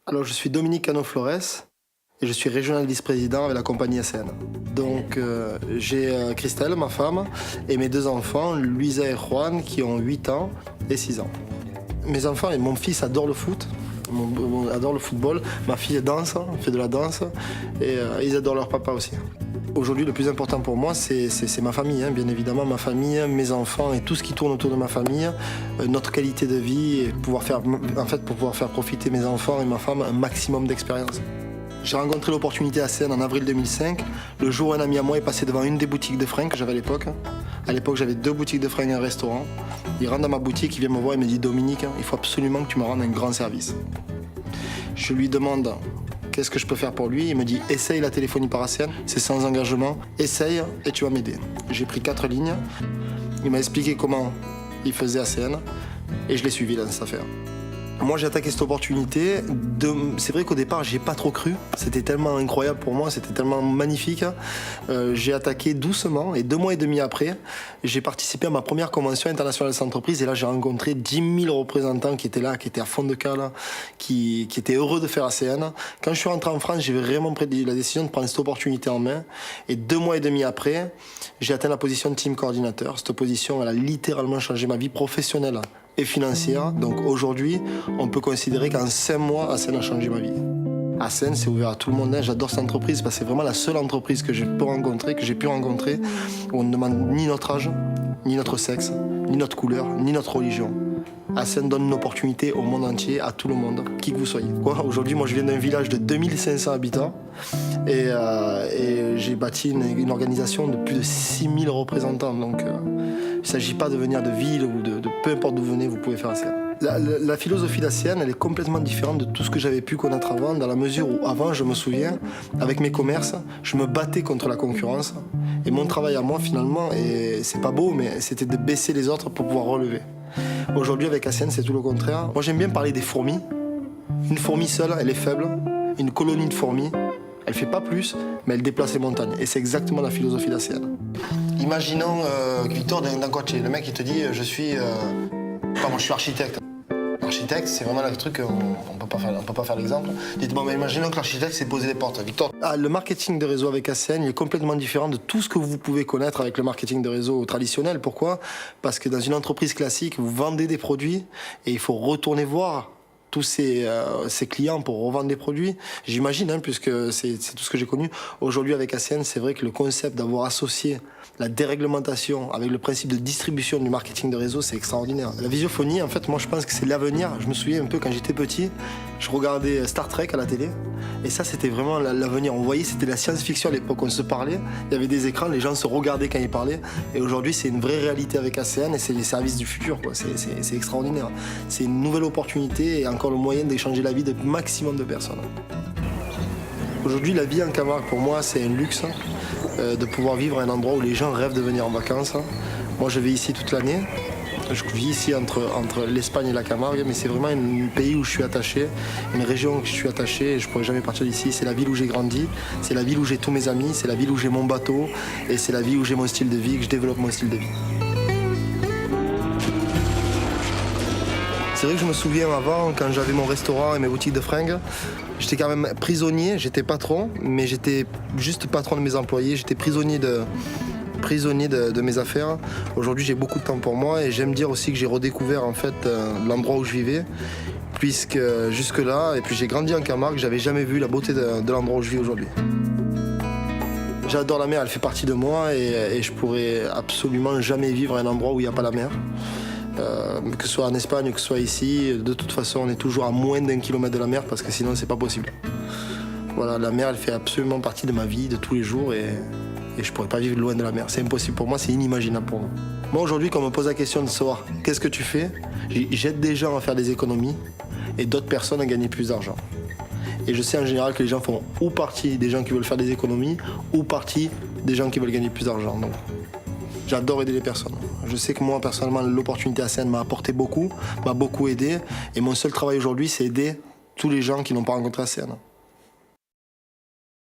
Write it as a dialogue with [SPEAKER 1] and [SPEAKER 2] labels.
[SPEAKER 1] Alors, je suis Dominique Cano-Flores et je suis régional vice-président avec la compagnie ACN. Donc, j'ai Christelle, ma femme, et mes deux enfants, Luisa et Juan, qui ont 8 ans et 6 ans. Mes enfants et mon fils adorent le foot, adorent le football. Ma fille danse, fait de la danse, et ils adorent leur papa aussi. Aujourd'hui, le plus important pour moi, c'est ma famille, bien évidemment, ma famille, mes enfants et tout ce qui tourne autour de ma famille, notre qualité de vie et pour pouvoir faire profiter mes enfants et ma femme un maximum d'expérience. J'ai rencontré l'opportunité à Seine en avril 2005, le jour où un ami à moi est passé devant une des boutiques de fringues que j'avais à l'époque. À l'époque, j'avais 2 boutiques de fringues et un restaurant. Il rentre dans ma boutique, il vient me voir et me dit « Dominique, il faut absolument que tu me rendes un grand service ». Je lui demande qu'est-ce que je peux faire pour lui. Il me dit « Essaye la téléphonie par ACN, c'est sans engagement, essaye et tu vas m'aider ». J'ai pris 4 lignes, il m'a expliqué comment il faisait ACN et je l'ai suivi dans cette affaire. Moi, j'ai attaqué cette opportunité. C'est vrai qu'au départ, j'y ai pas trop cru. C'était tellement incroyable pour moi, c'était tellement magnifique. J'ai attaqué doucement et 2 mois et demi après, j'ai participé à ma première convention internationale des entreprises et là, j'ai rencontré 10 000 représentants qui étaient là, qui étaient à fond de cale, qui étaient heureux de faire ACN. Quand je suis rentré en France, j'ai vraiment pris la décision de prendre cette opportunité en main et 2 mois et demi après, j'ai atteint la position de team coordinateur. Cette position, elle a littéralement changé ma vie professionnelle et financière. Donc aujourd'hui, on peut considérer qu'en 5 mois, ACN a changé ma vie. ACN, c'est ouvert à tout le monde. J'adore cette entreprise parce que c'est vraiment la seule entreprise que j'ai pu rencontrer, où on ne demande ni notre âge, ni notre sexe, ni notre couleur, ni notre religion. ACN donne une opportunité au monde entier, à tout le monde, qui que vous soyez. Aujourd'hui, moi, je viens d'un village de 2500 habitants et j'ai bâti une organisation de plus de 6000 représentants. Donc, il ne s'agit pas de venir de ville ou de peu importe d'où vous venez, vous pouvez faire ACN. La philosophie d'ACN, elle est complètement différente de tout ce que j'avais pu connaître avant, dans la mesure où avant, je me souviens, avec mes commerces, je me battais contre la concurrence. Et mon travail à moi, finalement, et c'est pas beau, mais c'était de baisser les autres pour pouvoir relever. Aujourd'hui, avec ACN, c'est tout le contraire. Moi, j'aime bien parler des fourmis. Une fourmi seule, elle est faible. Une colonie de fourmis, elle fait pas plus, mais elle déplace les montagnes. Et c'est exactement la philosophie d'ACN. Imaginons Victor Dancoche, le mec, il te dit je suis architecte. L'architecte, c'est vraiment le truc, on peut pas faire l'exemple. Dites-moi, mais imaginons que l'architecte s'est posé les portes. Victor, le marketing de réseau avec ACN, il est complètement différent de tout ce que vous pouvez connaître avec le marketing de réseau traditionnel. Pourquoi? Parce que dans une entreprise classique, vous vendez des produits et il faut retourner voir tous ces clients pour revendre des produits. J'imagine, puisque c'est tout ce que j'ai connu. Aujourd'hui, avec ACN, c'est vrai que le concept d'avoir associé la déréglementation avec le principe de distribution du marketing de réseau, c'est extraordinaire. La visiophonie, en fait, moi, je pense que c'est l'avenir. Je me souviens un peu, quand j'étais petit, je regardais Star Trek à la télé. Et ça, c'était vraiment l'avenir. On voyait, c'était la science-fiction à l'époque. On se parlait, il y avait des écrans, les gens se regardaient quand ils parlaient. Et aujourd'hui, c'est une vraie réalité avec ACN et c'est les services du futur, quoi. C'est extraordinaire. C'est une nouvelle opportunité et encore le moyen d'échanger la vie de maximum de personnes. Aujourd'hui, la vie en Camargue, pour moi, c'est un luxe de pouvoir vivre à un endroit où les gens rêvent de venir en vacances. Moi, je vis ici toute l'année. Je vis ici entre l'Espagne et la Camargue, mais c'est vraiment un pays où je suis attaché, une région où je suis attaché et je ne pourrais jamais partir d'ici. C'est la ville où j'ai grandi, c'est la ville où j'ai tous mes amis, c'est la ville où j'ai mon bateau et c'est la ville où j'ai mon style de vie, que je développe mon style de vie. C'est vrai que je me souviens avant, quand j'avais mon restaurant et mes boutiques de fringues, j'étais quand même prisonnier, j'étais patron, mais j'étais juste patron de mes employés, j'étais prisonnier de mes affaires. Aujourd'hui, j'ai beaucoup de temps pour moi et j'aime dire aussi que j'ai redécouvert en fait l'endroit où je vivais, puisque jusque-là, et puis j'ai grandi en Camargue, j'avais jamais vu la beauté de l'endroit où je vis aujourd'hui. J'adore la mer, elle fait partie de moi et je pourrais absolument jamais vivre à un endroit où il n'y a pas la mer. Que ce soit en Espagne, que ce soit ici, de toute façon on est toujours à moins d'1 kilomètre de la mer parce que sinon c'est pas possible. Voilà, la mer elle fait absolument partie de ma vie de tous les jours et je pourrais pas vivre loin de la mer. C'est impossible pour moi, c'est inimaginable pour moi. Moi aujourd'hui quand on me pose la question de savoir qu'est-ce que tu fais, j'aide des gens à faire des économies et d'autres personnes à gagner plus d'argent. Et je sais en général que les gens font ou partie des gens qui veulent faire des économies ou partie des gens qui veulent gagner plus d'argent. Donc, j'adore aider les personnes. Je sais que moi, personnellement, l'opportunité ACN m'a apporté beaucoup, m'a beaucoup aidé. Et mon seul travail aujourd'hui, c'est aider tous les gens qui n'ont pas rencontré ACN.